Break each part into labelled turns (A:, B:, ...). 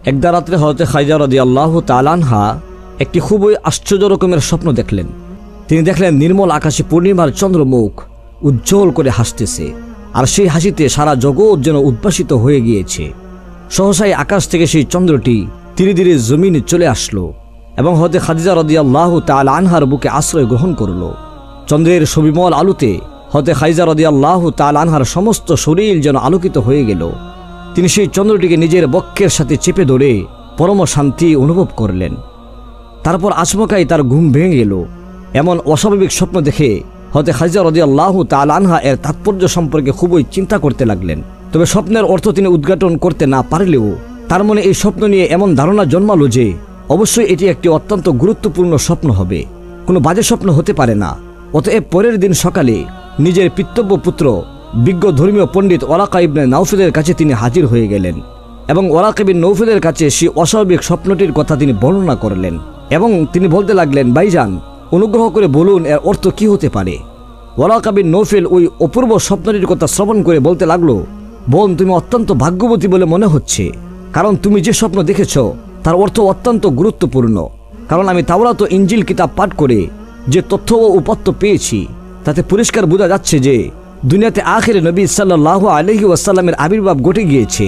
A: একদা রাত্রে হযরত খাদিজা রাদিয়াল্লাহু তাআলা আনহা একটি খুবই আশ্চর্য রকমের স্বপ্ন দেখলেন। তিনি দেখলেন নির্মল আকাশে পূর্ণিমার চন্দ্রমুখ উজ্জ্বল করে হাসতেছে, আর সেই হাসিতে সারা জগৎ যেন উদ্ভাসিত হয়ে গিয়েছে। সহসাই আকাশ থেকে সেই চন্দ্রটি ধীরে ধীরে জমিনে চলে আসলো এবং হযরত খাদিজা রাদিয়াল্লাহু তাআলা আনহার বুকে আশ্রয় গ্রহণ করল। চন্দ্রের সুবিমল আলোতে হযরত খাদিজা রাদিয়াল্লাহু তাআলা আনহার সমস্ত শরীর যেন আলোকিত হয়ে গেল। তিনি সেই চন্দ্রটিকে নিজের বক্ষের সাথে চেপে ধরে পরম শান্তি অনুভব করলেন। তারপর আচমকাই তার ঘুম ভেঙে গেল। এমন অস্বাভাবিক স্বপ্ন দেখে হযরত খাদিজা রাদিয়াল্লাহু তাআলা আনহা এর তাৎপর্য সম্পর্কে খুবই চিন্তা করতে লাগলেন। তবে স্বপ্নের অর্থ তিনি উদ্ঘাটন করতে না পারলেও তার মনে এই স্বপ্ন নিয়ে এমন ধারণা জন্মালো যে অবশ্যই এটি একটি অত্যন্ত গুরুত্বপূর্ণ স্বপ্ন হবে, কোনো বাজে স্বপ্ন হতে পারে না। অতএব পরের দিন সকালে নিজের পিতৃব্য পুত্র বিজ্ঞ ধর্মীয় পণ্ডিত ওয়ারাকা ইবনে নাউফেলের কাছে তিনি হাজির হয়ে গেলেন এবং ওয়ারাকা বিন নাউফেলের কাছে সেই অস্বাভাবিক স্বপ্নটির কথা তিনি বর্ণনা করলেন এবং তিনি বলতে লাগলেন, ভাইজান, অনুগ্রহ করে বলুন এর অর্থ কি হতে পারে। ওয়ারাকা বিন নাউফেল ওই অপূর্ব স্বপ্নটির কথা শ্রবণ করে বলতে লাগলো, বোন, তুমি অত্যন্ত ভাগ্যবতী বলে মনে হচ্ছে, কারণ তুমি যে স্বপ্ন দেখেছ তার অর্থ অত্যন্ত গুরুত্বপূর্ণ। কারণ আমি তাওরাত ও ইনজিল কিতাব পাঠ করে যে তথ্য ও উপাত্ত পেয়েছি তাতে পরিষ্কার বোঝা যাচ্ছে যে দুনিয়াতে আখিরে নবী সাল্লাল্লাহু আলাইহি ওয়াসাল্লামের আবির্ভাব ঘটে গিয়েছে।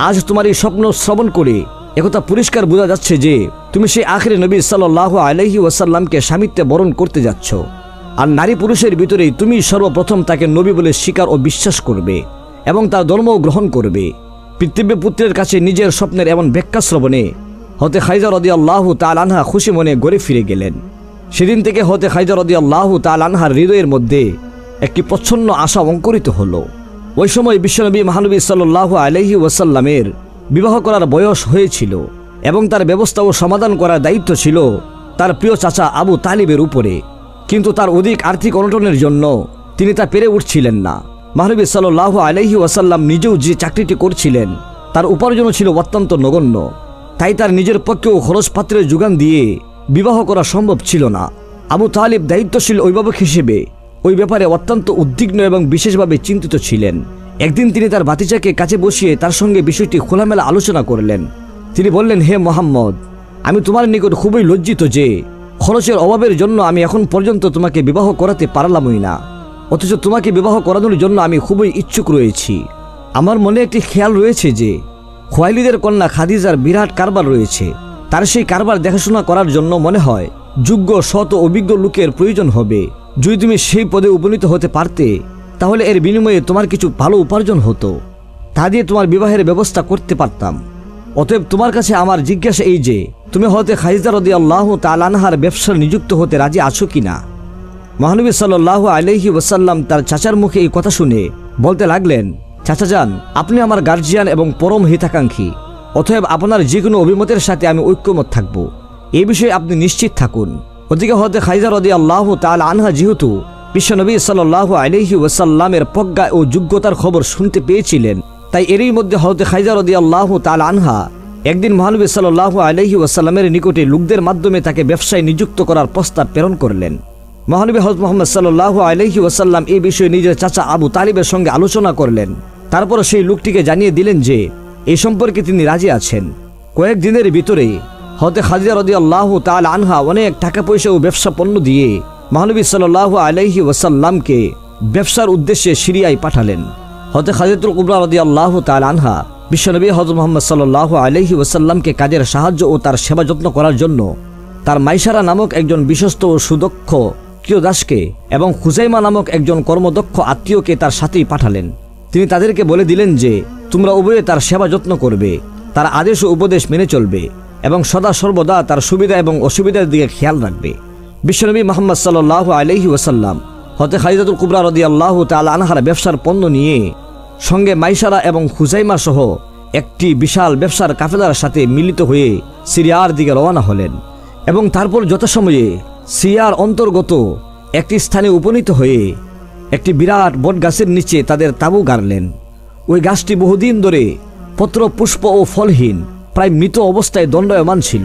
A: আজ তোমার এই স্বপ্ন শ্রবণ করে একথা পরিষ্কার বোঝা যাচ্ছে যে তুমি সেই আখিরে নবী সাল্লাল্লাহু আলাইহি ওয়াসাল্লামকে স্বামিত্বে বরণ করতে যাচ্ছ, আর নারী পুরুষের ভিতরেই তুমি সর্বপ্রথম তাকে নবী বলে স্বীকার ও বিশ্বাস করবে এবং তার ধর্মও গ্রহণ করবে। পিতৃব্য পুত্রের কাছে নিজের স্বপ্নের এমন ব্যাখ্যা শ্রবণে হযরত খাদিজা রাদিয়াল্লাহু তাআলা আনহা খুশি মনে ঘরে ফিরে গেলেন। সেদিন থেকে হযরত খাদিজা রাদিয়াল্লাহু তাআলা আনহার হৃদয়ের মধ্যে একটি প্রচ্ছন্ন আশা অঙ্কুরিত হলো। ওই সময় বিশ্বনবী মহানবী সাল্লাল্লাহু আলাইহি ওয়াসাল্লামের বিবাহ করার বয়স হয়েছিল এবং তার ব্যবস্থা ও সমাধান করার দায়িত্ব ছিল তার প্রিয় চাচা আবু তালিবের উপরে। কিন্তু তার অধিক আর্থিক অনটনের জন্য তিনি তা পেরে উঠছিলেন না। মহানবী সাল্লাল্লাহু আলাইহি ওয়াসাল্লাম নিজেও যে চাকরিটি করছিলেন তার উপার্জনও ছিল অত্যন্ত নগণ্য, তাই তার নিজের পক্ষেও খরচপাত্রের যোগান দিয়ে বিবাহ করা সম্ভব ছিল না। আবু তালিব দায়িত্বশীল অভিভাবক হিসেবে ওই ব্যাপারে অত্যন্ত উদ্বিগ্ন এবং বিশেষভাবে চিন্তিত ছিলেন। একদিন তিনি তার ভাতিজাকে কাছে বসিয়ে তার সঙ্গে বিষয়টি খোলামেলা আলোচনা করলেন। তিনি বললেন, হে মোহাম্মদ, আমি তোমার নিকট খুবই লজ্জিত যে খরচের অভাবের জন্য আমি এখন পর্যন্ত তোমাকে বিবাহ করাতে পারলামই না, অথচ তোমাকে বিবাহ করানোর জন্য আমি খুবই ইচ্ছুক রয়েছি। আমার মনে একটি খেয়াল রয়েছে যে খুয়াইলিদের কন্যা খাদিজার বিরাট কারবার রয়েছে, তার সেই কারবার দেখাশোনা করার জন্য মনে হয় যোগ্য, সৎ ও অভিজ্ঞ লোকের প্রয়োজন হবে। যদি তুমি সেই পদে উপনীত হতে পারতে তাহলে এর বিনিময়ে তোমার কিছু ভালো উপার্জন হতো, তা দিয়ে তোমার বিবাহের ব্যবস্থা করতে পারতাম। অতএব তোমার কাছে আমার জিজ্ঞাসা এই যে তুমি হযরত খাদিজা রাদিয়াল্লাহু তাআলা আনহার ব্যবসায় নিযুক্ত হতে রাজি আছো কিনা। মহানবী সাল্লাল্লাহু আলাইহি ওয়াসাল্লাম তার চাচার মুখে এই কথা শুনে বলতে লাগলেন, চাচা যান, আপনি আমার গার্জিয়ান এবং পরম হিতাকাঙ্ক্ষী, অতএব আপনার যে কোনো অভিমতের সাথে আমি ঐক্যমত থাকব, এই বিষয়ে আপনি নিশ্চিত থাকুন। ওদিকে হযরত খাদিজা রাদিয়াল্লাহু তাআলা আনহা যেহেতু বিশ্বনবী সাল্লাল্লাহু আলাইহি ওয়াসাল্লামের প্রজ্ঞা ও যোগ্যতার খবর শুনতে পেয়েছিলেন, তাই এরই মধ্যে হযরত খাদিজা রাদিয়াল্লাহু তাআলা আনহা একদিন মহানবী সাল্লাল্লাহু আলাইহি ওয়াসাল্লামের নিকটে লোকদের মাধ্যমে তাকে ব্যবসায় নিযুক্ত করার প্রস্তাব প্রেরণ করলেন। মহানবী হযরত মুহাম্মদ সাল্লাল্লাহু আলাইহি ওয়াসাল্লাম এই বিষয়ে নিজের চাচা আবু তালিবের সঙ্গে আলোচনা করলেন। তারপর সেই লোকটিকে জানিয়ে দিলেন যে এই সম্পর্কে তিনি রাজি আছেন। কয়েকদিনের ভিতরে হযরত খাদিজা রাদিয়াল্লাহু তাআলা আনহা অনেক টাকা পয়সা ও ব্যবসা পণ্য দিয়ে মহানবী সাল্লাল্লাহু আলাইহি ওয়াসাল্লামকে ব্যবসার উদ্দেশ্যে সিরিয়ায় পাঠালেন। হযরত খাদিজাতুল কুবরা রাদিয়াল্লাহু তাআলা আনহা বিশ্বনবী হযরত মুহাম্মদ সাল্লাল্লাহু আলাইহি ওয়াসাল্লামকে কাজের সাহায্য ও তার সেবা যত্ন করার জন্য তার মাইসারা নামক একজন বিশ্বস্ত ও সুদক্ষ দাসকে এবং খুজাইমা নামক একজন কর্মদক্ষ আত্মীয়কে তার সাথেই পাঠালেন। তিনি তাদেরকে বলে দিলেন যে তোমরা উভয়ে তার সেবা যত্ন করবে, তার আদেশ ও উপদেশ মেনে চলবে এবং সদা সর্বদা তার সুবিধা এবং অসুবিধার দিকে খেয়াল রাখবে। বিশ্বনবী মুহাম্মদ সাল্লাল্লাহু আলাইহি ওয়াসাল্লাম হযরত খাদিজাতুল কুবরা রাদিয়াল্লাহু তাআলা আনহার ব্যবসার পণ্য নিয়ে সঙ্গে মাইসারা এবং খুজাইমা সহ একটি বিশাল ব্যবসার কাফেলার সাথে মিলিত হয়ে সিরিয়ার দিকে রওনা হলেন এবং তারপর যথাসময়ে সিরিয়ার অন্তর্গত একটি স্থানে উপনীত হয়ে একটি বিরাট বট গাছের নিচে তাদের তাঁবু গাড়লেন। ওই গাছটি বহুদিন ধরে পত্র, পুষ্প ও ফলহীন প্রায় মৃত অবস্থায় দণ্ডায়মান ছিল।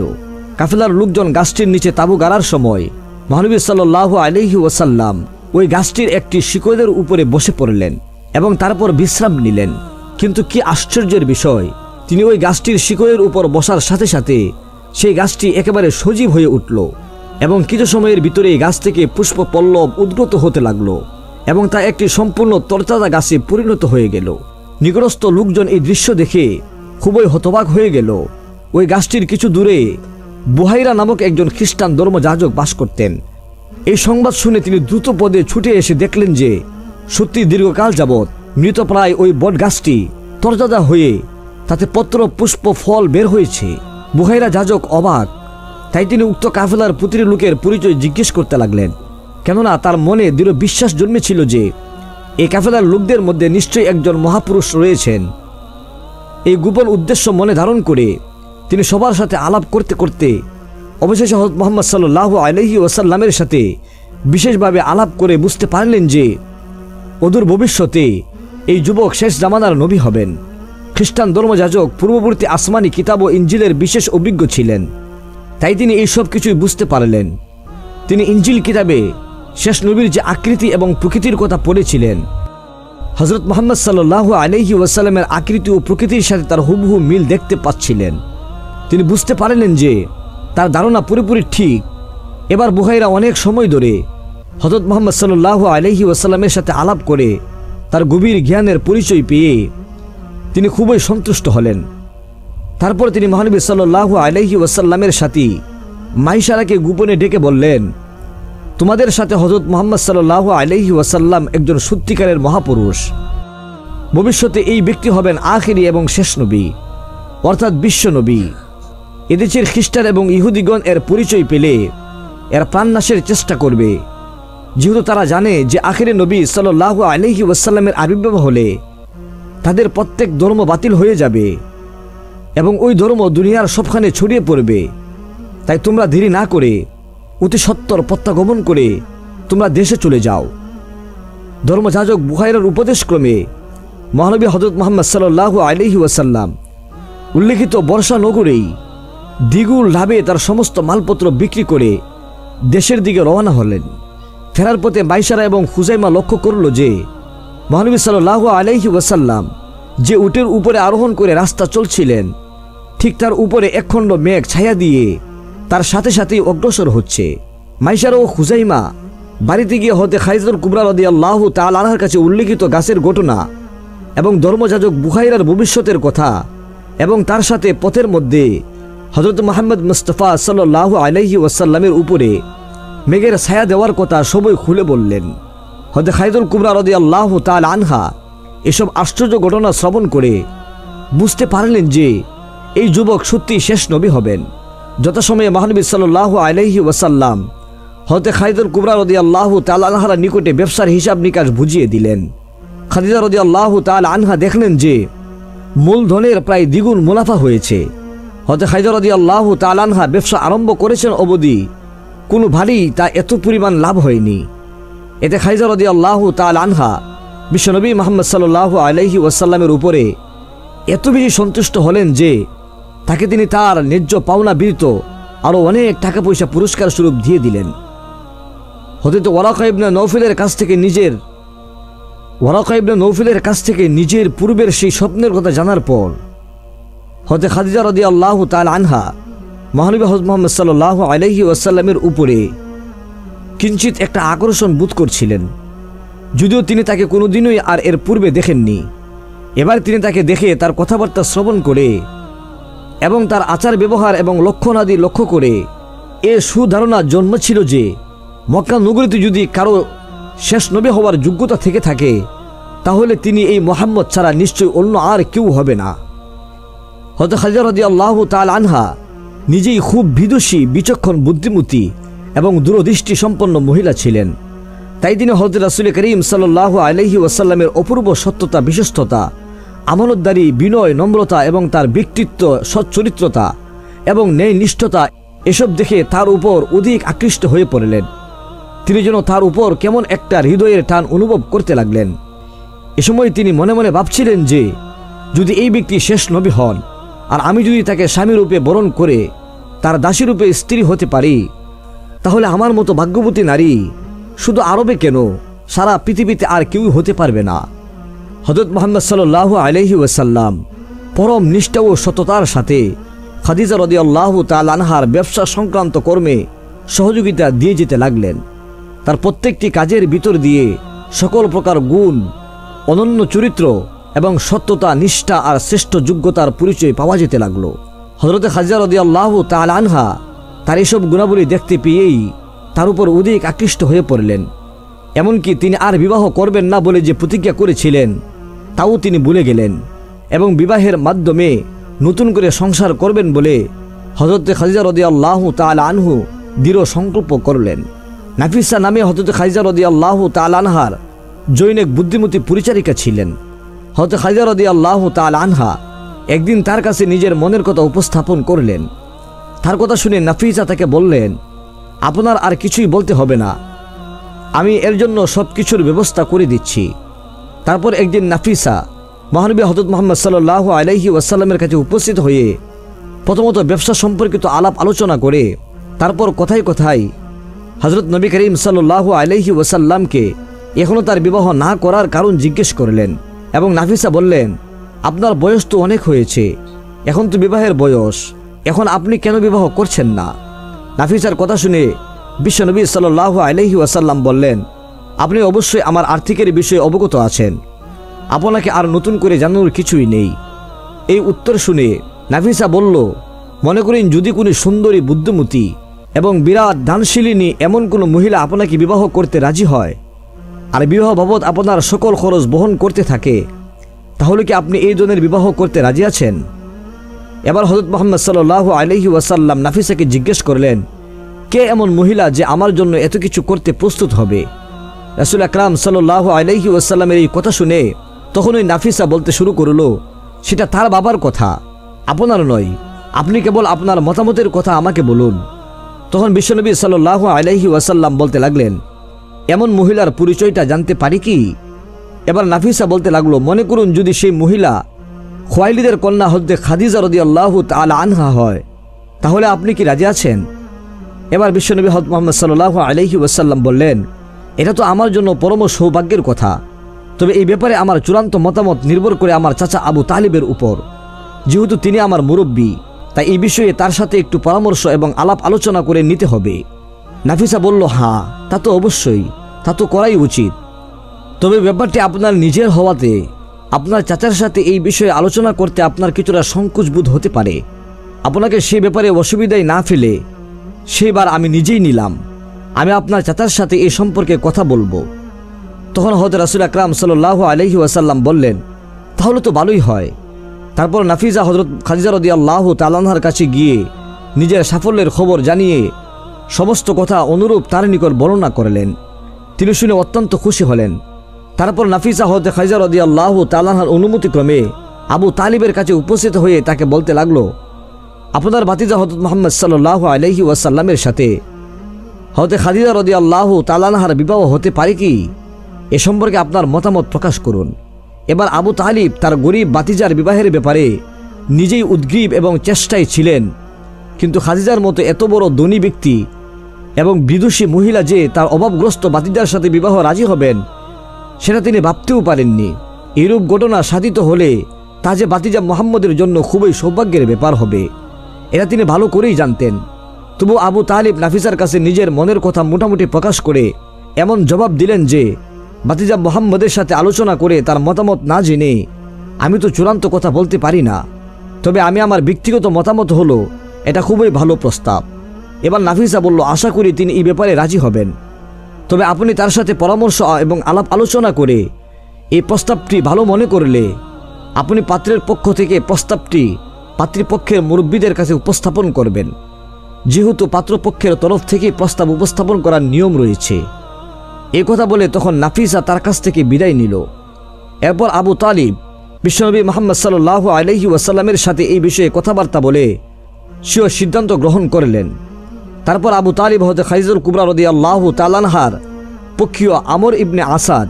A: কাফেলার লোকজন গাছটির নিচে তাঁবু গাড়ার সময় মহানবী সাল্লাল্লাহু আলাইহি ওয়াসাল্লাম ওই গাছটির একটি শিকড়ের উপরে বসে পড়লেন এবং তারপর বিশ্রাম নিলেন। কিন্তু কি আশ্চর্যের বিষয়, তিনি ওই গাছটির শিকড়ের উপর বসার সাথে সাথে সেই গাছটি একেবারে সজীব হয়ে উঠল এবং কিছু সময়ের ভিতরেই গাছ থেকে পুষ্প পল্লব উদ্গত হতে লাগলো এবং তা একটি সম্পূর্ণ তরতাজা গাছে পরিণত হয়ে গেল। নিকটস্থ লোকজন এই দৃশ্য দেখে খুবই হতবাক হয়ে গেল। ওই গাছটির কিছু দূরে বুহাইরা নামক একজন খ্রিস্টান ধর্মযাজক বাস করতেন। এই সংবাদ শুনে তিনি দ্রুত পদে ছুটে এসে দেখলেন যে সত্যি দীর্ঘকাল যাবৎ মৃতপ্রায় ওই বট গাছটি তরতাজা হয়ে তাতে পত্র পুষ্প ফল বের হয়েছে। বুহাইরা যাজক অবাক, তাই তিনি উক্ত কাফেলার প্রতিটি লোকের পরিচয় জিজ্ঞেস করতে লাগলেন, কেননা তার মনে দৃঢ় বিশ্বাস জন্মেছিল যে এই কাফেলার লোকদের মধ্যে নিশ্চয়ই একজন মহাপুরুষ রয়েছেন। এই গোপন উদ্দেশ্য মনে ধারণ করে তিনি সবার সাথে আলাপ করতে করতে অবশেষে হযরত মুহাম্মদ সাল্লাল্লাহু আলাইহি ওয়াসাল্লামের সাথে বিশেষভাবে আলাপ করে বুঝতে পারলেন যে অদূর ভবিষ্যতে এই যুবক শেষ জামানার নবী হবেন। খ্রিস্টান ধর্মযাজক পূর্ববর্তী আসমানি কিতাব ও ইঞ্জিলের বিশেষ অভিজ্ঞ ছিলেন, তাই তিনি এই সব কিছুই বুঝতে পারলেন। তিনি ইঞ্জিল কিতাবে শেষ নবীর যে আকৃতি এবং প্রকৃতির কথা পড়েছিলেন, হযরত মুহাম্মদ সাল্লাল্লাহু আলাইহি ওয়াসাল্লামের আকৃতি ও প্রকৃতির সাথে তার হুবহু মিল দেখতে পাচ্ছিলেন। তিনি বুঝতে পারলেন যে তার ধারণা পুরোপুরি ঠিক। এবার বুহাইরা অনেক সময় ধরে হযরত মুহাম্মদ সাল্লাল্লাহু আলাইহি ওয়াসাল্লামের সাথে আলাপ করে তার গভীর জ্ঞানের পরিচয় পেয়ে তিনি খুবই সন্তুষ্ট হলেন। তারপর তিনি মহানবী সাল্লাল্লাহু আলাইহি ওয়াসাল্লামের সাথী মাইশারাকে গোপনে ডেকে বললেন, তোমাদের সাথে হযরত মুহাম্মদ সাল্লাল্লাহু আলাইহি ওয়াসাল্লাম একজন সত্যিকারের মহাপুরুষ। ভবিষ্যতে এই ব্যক্তি হবেন আখিরি এবং শেষ নবী, অর্থাৎ বিশ্ব নবী। এদেশের খ্রিস্টান এবং ইহুদিগণ এর পরিচয় পেলে এর প্রাণনাশের চেষ্টা করবে, যেহেতু তারা জানে যে আখিরি নবী সাল্লাল্লাহু আলাইহি ওয়াসাল্লামের আবির্ভাব হলে তাদের প্রত্যেক ধর্ম বাতিল হয়ে যাবে এবং ওই ধর্ম দুনিয়ার সবখানে ছড়িয়ে পড়বে। তাই তোমরা দেরি না করে অতি সত্বর প্রত্যাগমন করে তোমরা দেশে চলে যাও। ধর্মযাজক বুহাইরার উপদেশক্রমে মহানবী হযরত মুহাম্মদ সাল্লাল্লাহু আলাইহি ওয়াসাল্লাম উল্লেখিত বর্ষা নগরেই দ্বিগুণ লাভে তার সমস্ত মালপত্র বিক্রি করে দেশের দিকে রওনা হলেন। ফেরার পথে মাইশারা এবং খুজাইমা লক্ষ্য করল যে মহানবী সাল্লাল্লাহু আলাইহি ওয়াসাল্লাম যে উটের উপরে আরোহণ করে রাস্তা চলছিলেন, ঠিক তার উপরে একখণ্ড মেঘ ছায়া দিয়ে তার সাথে সাথেই অগ্রসর হচ্ছে। মাইশারা ও খুজাইমা বাড়িতে গিয়ে হতে খাইজাতুল কুবরা রাদিয়াল্লাহু তাআলা আনহার কাছে উল্লেখিত গাছের ঘটনা এবং ধর্মযাজক বুহাইরার ভবিষ্যতের কথা এবং তার সাথে পথের মধ্যে হযরত মুহাম্মদ মুস্তাফা সাল্লাল্লাহু আলাইহি ওয়াসাল্লামের উপরে মেঘের ছায়া দেওয়ার কথা সবই খুলে বললেন। হযরত খাইজাতুল কুবরা রাদিয়াল্লাহু তাআলা আনহা এসব আশ্চর্য ঘটনা শ্রবণ করে বুঝতে পারলেন যে এই যুবক সত্যি শেষ নবী হবেন। যথাসময়ে মহানবী সাল্লাল্লাহু আলাইহি ওয়াসাল্লাম হযরত খাদিজা কুবরা রাদিয়াল্লাহু তাআলা আনহার নিকটে ব্যবসার হিসাব নিকাশ বুঝিয়ে দিলেন। খাদিজা রাদিয়াল্লাহু তাআলা আনহা দেখলেন যে মূলধনের প্রায় দ্বিগুণ মুনাফা হয়েছে। হযরত খাদিজা রাদিয়াল্লাহু তাআলা আনহা ব্যবসা আরম্ভ করেছেন অবধি কোনো ভারী তা এত পরিমাণ লাভ হয়নি। এতে খাদিজা রাদিয়াল্লাহু তাআলা আনহা বিশ্বনবী মুহাম্মদ সাল্লাল্লাহু আলাইহি ওয়াসাল্লামের উপরে এত বেশি সন্তুষ্ট হলেন যে তাকে তিনি তার ন্যায্য পাওনা ব্যতীত আরও অনেক টাকা পয়সা পুরস্কার স্বরূপ দিয়ে দিলেন। হযরত ওয়ারাকা ইবনে নওফলের কাছ থেকে নিজের পূর্বের সেই স্বপ্নের কথা জানার পর হযরত খাদিজা রাদিয়াল্লাহু তাআলা আনহা মহানবী হযরত মুহাম্মদ সাল্লাল্লাহু আলাইহি ওয়াসাল্লামের উপরে কিঞ্চিত একটা আকর্ষণ বোধ করছিলেন, যদিও তিনি তাকে কোনোদিনই আর এর পূর্বে দেখেননি। এবার তিনি তাকে দেখে তার কথাবার্তা শ্রবণ করে এবং তার আচার ব্যবহার এবং লক্ষণাদি লক্ষ্য করে এ সুধারণা জন্মেছিল যে মক্কা নগরীতে যদি কারো শেষ নবী হওয়ার যোগ্যতা থেকে থাকে তাহলে তিনি এই মুহাম্মদ ছাড়া নিশ্চয়ই অন্য আর কেউ হবে না। হযরত খাদিজা রাদিয়াল্লাহু তাআলা আনহা নিজেই খুব বিদুষী, বিচক্ষণ, বুদ্ধিমতী এবং দূরদৃষ্টি সম্পন্ন মহিলা ছিলেন। তাই তিনি হযরত রাসূল করিম সাল্লাল্লাহু আলাইহি ওয়াসাল্লামের অপূর্ব সত্যতা, বিশ্বস্ততা, আমানতদারি, বিনয়, নম্রতা এবং তার ব্যক্তিত্ব, সচ্চরিত্রতা এবং ন্যায়নিষ্ঠতা এসব দেখে তার উপর অধিক আকৃষ্ট হয়ে পড়লেন। তিনি যেন তার উপর কেমন একটা হৃদয়ের টান অনুভব করতে লাগলেন। এ সময় তিনি মনে মনে ভাবছিলেন যে যদি এই ব্যক্তি শেষ নবী হন আর আমি যদি তাকে স্বামী রূপে বরণ করে তার দাসী রূপে স্ত্রী হতে পারি তাহলে আমার মতো ভাগ্যবতী নারী শুধু আরবে কেন, সারা পৃথিবীতে আর কেউই হতে পারবে না। হযরত মুহাম্মদ সাল্লাল্লাহু আলাইহি ওয়াসাল্লাম পরম নিষ্ঠা ও সততার সাথে খাদিজা রাদিয়াল্লাহু তাআলা আনহার ব্যবসা সংক্রান্ত কর্মে সহযোগিতা দিয়ে যেতে লাগলেন। তার প্রত্যেকটি কাজের ভিতর দিয়ে সকল প্রকার গুণ, অনন্য চরিত্র এবং সত্যতা, নিষ্ঠা আর শ্রেষ্ঠ যোগ্যতার পরিচয় পাওয়া যেতে লাগলো। হযরত খাদিজা রাদিয়াল্লাহু তাআলা আনহা তার এসব গুণাবলী দেখতে পেয়েই তার উপর অধিক আকৃষ্ট হয়ে পড়লেন। এমনকি তিনি আর বিবাহ করবেন না বলে যে প্রতিজ্ঞা করেছিলেন তাও তিনি ভুলে গেলেন এবং বিবাহের মাধ্যমে নতুন করে সংসার করবেন বলে হযরত খাদিজা রাদিয়াল্লাহু তাআলা আনহু দৃঢ় সংকল্প করলেন। নাফিসা নামে হযরত খাদিজা রাদিয়াল্লাহু তাআলা আনহার জৈনিক বুদ্ধিমতী পরিচারিকা ছিলেন। হযরত খাদিজা রাদিয়াল্লাহু তাআলা আনহা একদিন তার কাছে নিজের মনের কথা উপস্থাপন করলেন। তার কথা শুনে নাফিসা তাকে বললেন, আপনার আর কিছুই বলতে হবে না, আমি এর জন্য সব কিছুর ব্যবস্থা করে দিচ্ছি। তারপর একদিন নাফিসা মহানবী হযরত মুহাম্মদ সাল্লাল্লাহু আলাইহি ওয়াসাল্লামের কাছে উপস্থিত হয়ে প্রথমত ব্যবসা সম্পর্কিত আলাপ আলোচনা করে তারপর কথায় কথায় হযরত নবী করিম সাল্লাল্লাহু আলাইহি ওয়াসাল্লামকে এখনও তার বিবাহ না করার কারণ জিজ্ঞেস করলেন। এবং নাফিসা বললেন, আপনার বয়স তো অনেক হয়েছে, এখন তো বিবাহের বয়স, এখন আপনি কেন বিবাহ করছেন না? নাফিসার কথা শুনে বিশ্বনবী সাল্লাল্লাহু আলাইহি ওয়াসাল্লাম বললেন, আপনি অবশ্যই আমার আর্থিকের বিষয়ে অবগত আছেন, আপনাকে আর নতুন করে জানানোর কিছুই নেই। এই উত্তর শুনে নাফিসা বলল, মনে করেন যদি কোনো সুন্দরী, বুদ্ধিমতী এবং বিরাট দানশীলিনী এমন কোনো মহিলা আপনাকে বিবাহ করতে রাজি হয় আর বিবাহ বাবদ আপনার সকল খরচ বহন করতে থাকে, তাহলে কি আপনি এই ধরনের বিবাহ করতে রাজি আছেন? এবার হযরত মুহাম্মদ সাল্লাল্লাহু আলাইহি ওয়াসাল্লাম নাফিসাকে জিজ্ঞেস করলেন, কে এমন মহিলা যে আমার জন্য এত কিছু করতে প্রস্তুত হবে? রাসূল আকরাম সাল্লাল্লাহু আলাইহি ওয়াসাল্লামের এই কথা শুনে তখন ওই নাফিসা বলতে শুরু করলো, সেটা তার বাবার কথা, আপনার নয়, আপনি কেবল আপনার মতামতের কথা আমাকে বলুন। তখন বিশ্বনবী সাল্লাল্লাহু আলাইহি ওয়াসাল্লাম বলতে লাগলেন, এমন মহিলার পরিচয়টা জানতে পারি কি? এবার নাফিসা বলতে লাগলো, মনে করুন যদি সেই মহিলা খুয়াইলিদের কন্যা হযরত খাদিজা রাদিয়াল্লাহু তাআলা আনহা হয়, তাহলে আপনি কি রাজি আছেন? এবার বিশ্বনবী হযরত মুহাম্মদ সাল্লাল্লাহু আলাইহি ওয়াসাল্লাম বললেন, এটা তো আমার জন্য পরম সৌভাগ্যের কথা, তবে এই ব্যাপারে আমার চূড়ান্ত মতামত নির্ভর করে আমার চাচা আবু তালিবের উপর, যেহেতু তিনি আমার মুরব্বী, তাই এই বিষয়ে তার সাথে একটু পরামর্শ এবং আলাপ আলোচনা করে নিতে হবে। নাফিসা বলল, হ্যাঁ তা তো অবশ্যই, তা তো করাই উচিত, তবে ব্যাপারটি আপনার নিজের হওয়াতে আপনার চাচার সাথে এই বিষয়ে আলোচনা করতে আপনার কিছুটা সংকোচবোধ হতে পারে। আপনাকে সে ব্যাপারে অসুবিধায় না ফেলে সেবার আমি নিজেই নিলাম, আমি আপনার চাচার সাথে এই সম্পর্কে কথা বলবো। তখন হযরত রাসূল আকরাম সাল্লাল্লাহু আলাইহি ওয়াসাল্লাম বললেন, তাহলে তো ভালোই হয়। তারপর নাফিসা হযরত খাদিজা রাদিয়াল্লাহু তাআলা আনহার কাছে গিয়ে নিজের সাফল্যের খবর জানিয়ে সমস্ত কথা অনুরূপ তার নিকট বর্ণনা করলেন। তিনি শুনে অত্যন্ত খুশি হলেন। তারপর নাফিসা হযরত খাদিজা রাদিয়াল্লাহু তাআলা আনহার অনুমতিক্রমে আবু তালিবের কাছে উপস্থিত হয়ে তাকে বলতে লাগলো, আপনার ভাতিজা হযরত মুহাম্মদ সাল্লাল্লাহু আলাইহি ওয়াসাল্লামের সাথে হযরত খাদিজা রাদিয়াল্লাহু তাআলা আনহার বিবাহ হতে পারে কি? এ সম্পর্কে আপনার মতামত প্রকাশ করুন। এবার আবু তালিব তার গরিব ভাতিজার বিবাহের ব্যাপারে নিজেই উদ্গ্রীব এবং চেষ্টায় ছিলেন, কিন্তু খাদিজার মতো এত বড় ধনী ব্যক্তি এবং বিদুষী মহিলা যে তার অভাবগ্রস্ত ভাতিজার সাথে বিবাহ রাজি হবেন সেটা তিনি ভাবতেও পারেননি। এরূপ ঘটনা সাধিত হলে তা যে ভাতিজা মুহাম্মদের জন্য খুবই সৌভাগ্যের ব্যাপার হবে, এটা তিনি ভালো করেই জানতেন। তবু আবু তালিব নাফিসার কাছে নিজের মনের কথা মোটামুটি প্রকাশ করে এমন জবাব দিলেন যে, ভাতিজা মুহাম্মদের সাথে আলোচনা করে তার মতামত না জেনে আমি তো চূড়ান্ত কথা বলতে পারি না, তবে আমি আমার ব্যক্তিগত মতামত হলো এটা খুবই ভালো প্রস্তাব। এবার নাফিসা বলল, আশা করি তিনি এই ব্যাপারে রাজি হবেন, তবে আপনি তার সাথে পরামর্শ এবং আলাপ আলোচনা করে এই প্রস্তাবটি ভালো মনে করলে আপনি পাত্রের পক্ষ থেকে প্রস্তাবটি পাত্রীপক্ষের মুরব্বীদের কাছে উপস্থাপন করবেন, যেহেতু পাত্রপক্ষের তরফ থেকে প্রস্তাব উপস্থাপন করার নিয়ম রয়েছে। এই কথা বলে তখন নাফিসা তার কাছ থেকে বিদায় নিল। এরপর আবু তালিব বিশ্বনবী মুহাম্মদ সাল্লাল্লাহু আলাইহি ওয়াসাল্লামের সাথে এই বিষয়ে কথাবার্তা বলে সেও সিদ্ধান্ত গ্রহণ করলেন। তারপর আবু তালিব হযরত খাদিজা কুবরা রাদিয়াল্লাহু তাআলা আনহার পক্ষীয় আমর ইবনে আসাদ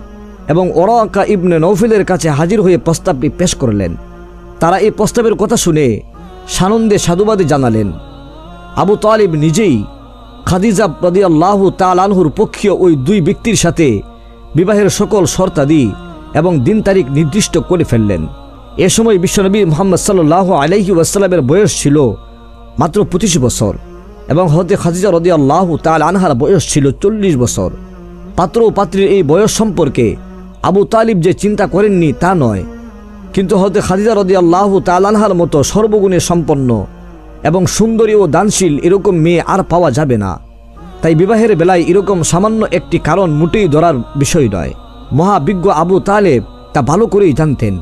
A: এবং ওরাকা ইবনে নৌফেলের কাছে হাজির হয়ে প্রস্তাবটি পেশ করলেন। তারা এই প্রস্তাবের কথা শুনে সানন্দে সাধুবাদী জানালেন। আবু তালিব নিজেই খাদিজা রাদিয়াল্লাহু তাআলা আনহুর পক্ষীয় ওই দুই ব্যক্তির সাথে বিবাহের সকল শর্তাদি এবং দিন তারিখ নির্দিষ্ট করে ফেললেন। এ সময় বিশ্বনবী মুহাম্মদ সাল্লাল্লাহু আলাইহি ওয়াসাল্লামের বয়স ছিল মাত্র 25 বছর এবং হযরত খাদিজা রাদিয়াল্লাহু তাআলা আনহার বয়স ছিল 40 বছর। পাত্র ও পাত্রীর এই বয়স সম্পর্কে আবু তালিব যে চিন্তা করেননি তা নয়, কিন্তু হযরত খাদিজা রাদিয়াল্লাহু তাআলা আনহার মতো সর্বগুণে সম্পন্ন এবং সুন্দরী ও দানশীল এরকম মেয়ে আর পাওয়া যাবে না। তাই বিবাহের বেলায় এরকম সামান্য একটি কারণ মোটেই ধরার বিষয় নয়। মহাবিজ্ঞ আবু তালেব তা ভালো করেই জানতেন।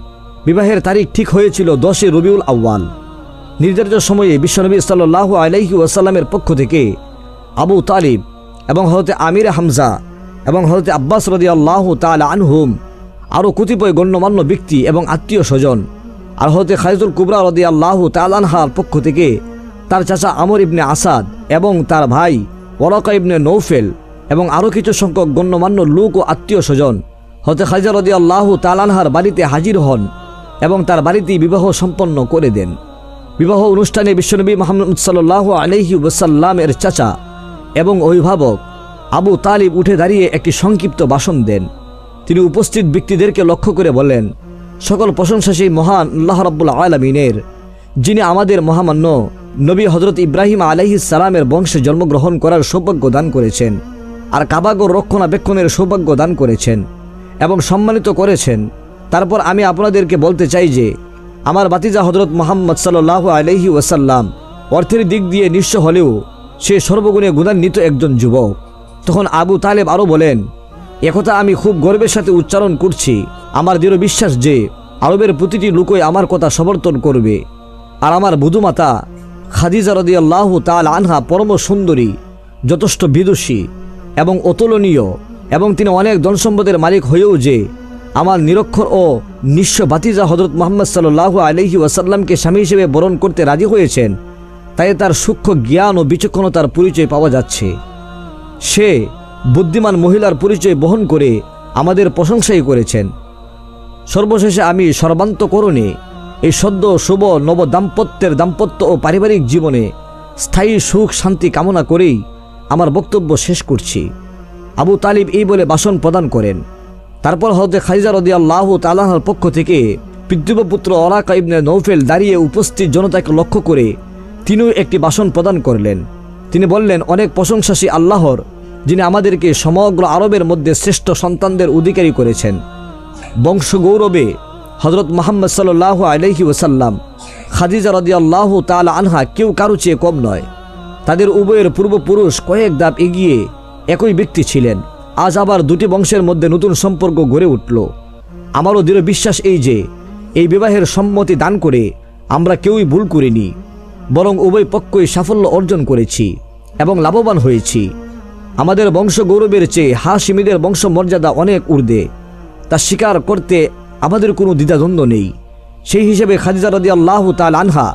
A: বিবাহের তারিখ ঠিক হয়েছিল 10 রবিউল আউয়াল। নির্ধারিত সময়ে বিশ্বনবী সাল্লাল্লাহু আলাইহি ওয়াসাল্লামের পক্ষ থেকে আবু তালিব এবং হযরত আমির হামজা এবং হযরত আব্বাস রাদিয়াল্লাহু তাআলা আনহুম, আরও কতিপয় গণ্যমান্য ব্যক্তি এবং আত্মীয় স্বজন, আর হযরত খাদিজাতুল কুবরা রাদিয়াল্লাহু তাআলা আনহার পক্ষ থেকে তার চাচা আমর ইবনে আসাদ এবং তার ভাই ওয়ারাকা ইবনে নৌফেল এবং আরও কিছু সংখ্যক গণ্যমান্য লোক ও আত্মীয় স্বজন হযরত খাদিজা রাদিয়াল্লাহু তাআলা আনহার বাড়িতে হাজির হন এবং তার বাড়িতেই বিবাহ সম্পন্ন করে দেন। বিবাহ অনুষ্ঠানে বিশ্বনবী মুহাম্মদ সাল্লাল্লাহু আলাইহি ওয়াসাল্লামের চাচা এবং অভিভাবক আবু তালিব উঠে দাঁড়িয়ে একটি সংক্ষিপ্ত ভাষণ দেন। তিনি উপস্থিত ব্যক্তিদেরকে লক্ষ্য করে বলেন, সকল প্রশংসা সেই মহান আল্লাহ রাব্বুল আলামিনের, যিনি আমাদের মহামান্য নবী হযরত ইব্রাহিম আলাইহিস সালামের বংশে জন্মগ্রহণ করার সৌভাগ্য দান করেছেন, আর কাবাগর রক্ষণাবেক্ষণের সৌভাগ্য দান করেছেন এবং সম্মানিত করেছেন। তারপর আমি আপনাদেরকে বলতে চাই যে আমার বাতিজা হযরত মুহাম্মদ সাল্লাল্লাহু আলাইহি ওয়াসাল্লাম অর্থের দিক দিয়ে নিঃস্ব হলেও সে সর্বগুণে গুণান্বিত একজন যুবক। তখন আবু তালেব আরও বলেন, একথা আমি খুব গর্বের সাথে উচ্চারণ করছি। আমার দৃঢ় বিশ্বাস যে আরবের প্রতিটি লোকই আমার কথা সমর্থন করবে। আর আমার বধূমাতা খাদিজা রাদিয়াল্লাহু তাআলা আনহা পরম সুন্দরী, যথেষ্ট বিদুষী এবং অতুলনীয়, এবং তিনি অনেক ধনসম্পদের মালিক হয়েও যে আমার নিরক্ষর ও নিঃস্ব ভাতিজা হযরত মুহাম্মদ সাল্লাল্লাহু আলাইহি ওয়াসাল্লামকে স্বামী হিসেবে বরণ করতে রাজি হয়েছেন, তাই তার সূক্ষ্ম জ্ঞান ও বিচক্ষণতার পরিচয় পাওয়া যাচ্ছে। সে বুদ্ধিমান মহিলার পরিচয় বহন করে আমাদের প্রশংসাই করেছেন। সর্বশেষে আমি সর্বান্তকরণে এই সদ্য শুভ নব দাম্পত্য ও পারিবারিক জীবনে স্থায়ী সুখ শান্তি কামনা করেই আমার বক্তব্য শেষ করছি। আবু তালিব এই বলে ভাষণ প্রদান করেন। তারপর হযরত খাদিজা রাদিয়াল্লাহু তাআলা আনহার পক্ষ থেকে পিতৃব্য পুত্র ওয়ারাকা ইবনে নৌফেল দাঁড়িয়ে উপস্থিত জনতাকে লক্ষ্য করে তিনিও একটি ভাষণ প্রদান করলেন। তিনি বললেন, অনেক প্রশংসা সেই আল্লাহর, যিনি আমাদেরকে সমগ্র আরবের মধ্যে শ্রেষ্ঠ সন্তানদের অধিকারী করেছেন। বংশ গৌরবে হযরত মুহাম্মদ সাল্লাল্লাহু আলাইহি ওয়াসাল্লাম, খাদিজা রাদিয়াল্লাহু তাআলা আনহা কেউ কারো চেয়ে কম নয়। তাদের উভয়ের পূর্বপুরুষ কয়েক ধাপ এগিয়ে একই ব্যক্তি ছিলেন। আজ আবার দুটি বংশের মধ্যে নতুন সম্পর্ক গড়ে উঠল। আমারও দৃঢ় বিশ্বাস এই যে এই বিবাহের সম্মতি দান করে আমরা কেউই ভুল করিনি, বরং উভয় পক্ষই সাফল্য অর্জন করেছি এবং লাভবান হয়েছি। আমাদের বংশ গৌরবের চেয়ে হাশিমিদের বংশ মর্যাদা অনেক ঊর্ধ্বে, তা স্বীকার করতে আমাদের কোনো দ্বিধাদ্বন্দ্ব নেই। সেই হিসেবে খাদিজা রাদিয়াল্লাহু তাআলা আনহা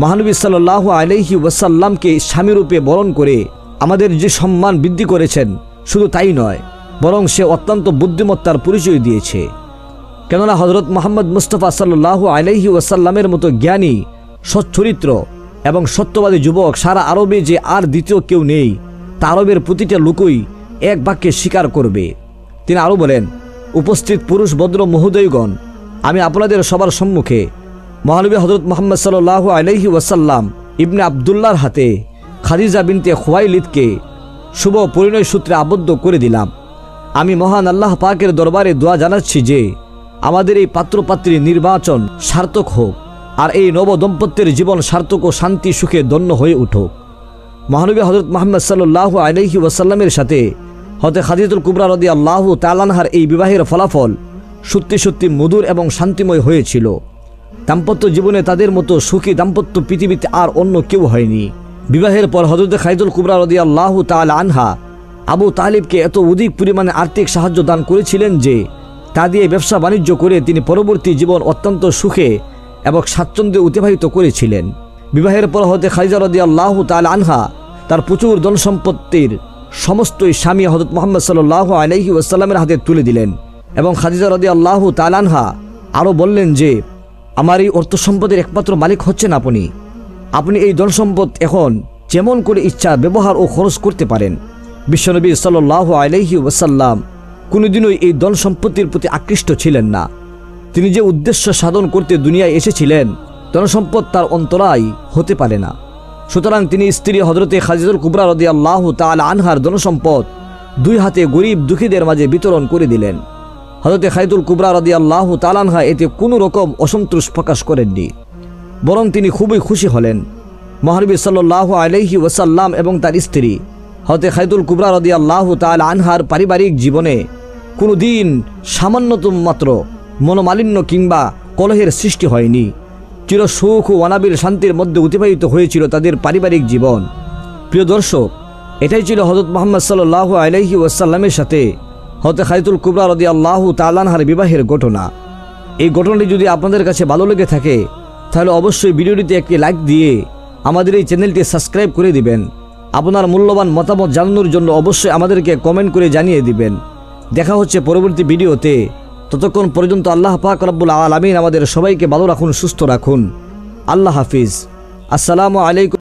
A: মহানবী সাল্লাল্লাহু আলাইহি ওয়াসাল্লামকে স্বামীরূপে বরণ করে আমাদের যে সম্মান বৃদ্ধি করেছেন, শুধু তাই নয়, বরং সে অত্যন্ত বুদ্ধিমত্তার পরিচয় দিয়েছে। কেননা হযরত মুহাম্মদ মুস্তাফা সাল্লাল্লাহু আলাইহি ওয়াসাল্লামের মতো জ্ঞানী, সচ্চরিত্র এবং সত্যবাদী যুবক সারা আরবে যে আর দ্বিতীয় কেউ নেই, তা আরবের প্রতিটা লোকই এক বাক্যে স্বীকার করবে। তিনি আরও বলেন, উপস্থিত পুরুষ ভদ্র মহোদয়গণ, আমি আপনাদের সবার সম্মুখে মহানবী হযরত মুহাম্মদ সাল্লাল্লাহু আলাইহি ওয়াসাল্লাম ইবনে আব্দুল্লাহর হাতে খাদিজা বিনতে খুয়াইলিদকে শুভ পরিণয় সূত্রে আবদ্ধ করে দিলাম। আমি মহান আল্লাহ পাকের দরবারে দোয়া জানাচ্ছি যে আমাদের এই পাত্রপাত্রীর নির্বাচন সার্থক হোক, আর এই নব দম্পত্যের জীবন সার্থক ও শান্তি সুখে ধন্য হয়ে উঠুক। মহানবী হযরত মুহাম্মদ সাল্লাল্লাহু আলাইহি ওয়াসাল্লামের সাথে হযরত খাদিজাতুল কুবরা রাদিয়াল্লাহু তাআলা আনহার এই বিবাহের ফলাফল সত্যি সত্যি মধুর এবং শান্তিময় হয়েছিল। দাম্পত্য জীবনে তাদের মতো সুখী দাম্পত্য পৃথিবীতে আর অন্য কেউ হয়নি। বিবাহের পর হযরত খাদিজাতুল কুবরা রাদিয়াল্লাহু তাআলা আনহা আবু তালিবকে এত অধিক পরিমাণে আর্থিক সাহায্য দান করেছিলেন যে তা দিয়ে ব্যবসা বাণিজ্য করে তিনি পরবর্তী জীবন অত্যন্ত সুখে এবং স্বাচ্ছন্দ্যে অতিবাহিত করেছিলেন। বিবাহের পর হযরত খাদিজা রাদিয়াল্লাহু তাআলা আনহা তার প্রচুর ধন সম্পত্তির সমস্তই স্বামী হযরত মুহাম্মদ সাল্লাল্লাহু আলাইহি ওয়াসাল্লামের হাতে তুলে দিলেন এবং খাদিজা রাদিয়াল্লাহু তাআলা আনহা আরও বললেন যে আমার এই অর্থ সম্পদের একমাত্র মালিক হচ্ছেন আপনি এই ধন সম্পদ এখন যেমন করে ইচ্ছা ব্যবহার ও খরচ করতে পারেন। বিশ্বনবী সাল্লাল্লাহু আলাইহি ওয়াসাল্লাম কোনোদিনই এই ধন সম্পত্তির প্রতি আকৃষ্ট ছিলেন না। তিনি যে উদ্দেশ্য সাধন করতে দুনিয়ায় এসেছিলেন ধনসম্পদ তার অন্তরায় হতে পারে না। সুতরাং তিনি স্ত্রী হযরতে খাদিজাতুল কুবরা রাদিয়াল্লাহু তাআলা আনহার ধনসম্পদ দুই হাতে গরিব দুঃখীদের মাঝে বিতরণ করে দিলেন। হযরতে খাদিজাতুল কুবরা রাদিয়াল্লাহু তাআলা আনহা এতে কোনো রকম অসন্তোষ প্রকাশ করেননি, বরং তিনি খুবই খুশি হলেন। মহানবী সাল্লাল্লাহু আলাইহি ওয়াসাল্লাম এবং তার স্ত্রী হযরতে খাদিজাতুল কুবরা রাদিয়াল্লাহু তাআলা আনহার পারিবারিক জীবনে কোনো দিন সামান্যতম মাত্র মনোমালিন্য কিংবা কলহের সৃষ্টি হয়নি। চির সুখ ও অনাবিল শান্তির মধ্যে অতিবাহিত হয়েছিল তাদের পারিবারিক জীবন। প্রিয় দর্শক, এটাই ছিল হযরত মুহাম্মদ সাল্লাল্লাহু আলাইহি ওয়াসাল্লামের সাথে হযরত খাদিজাতুল কুবরা রাদিয়াল্লাহু তাআলা আনহার বিবাহের ঘটনা। এই ঘটনাটি যদি আপনাদের কাছে ভালো লেগে থাকে তাহলে অবশ্যই ভিডিওটিতে একটি লাইক দিয়ে আমাদের এই চ্যানেলটি সাবস্ক্রাইব করে দিবেন। আপনার মূল্যবান মতামত জানানোর জন্য অবশ্যই আমাদেরকে কমেন্ট করে জানিয়ে দিবেন। দেখা হচ্ছে পরবর্তী ভিডিওতে। ততক্ষণ পর্যন্ত আল্লাহ পাক রব্বুল আলামিন আমাদের সবাইকে ভালো রাখুন, সুস্থ রাখুন। আল্লাহ হাফিজ। আসসালামু আলাইকুম।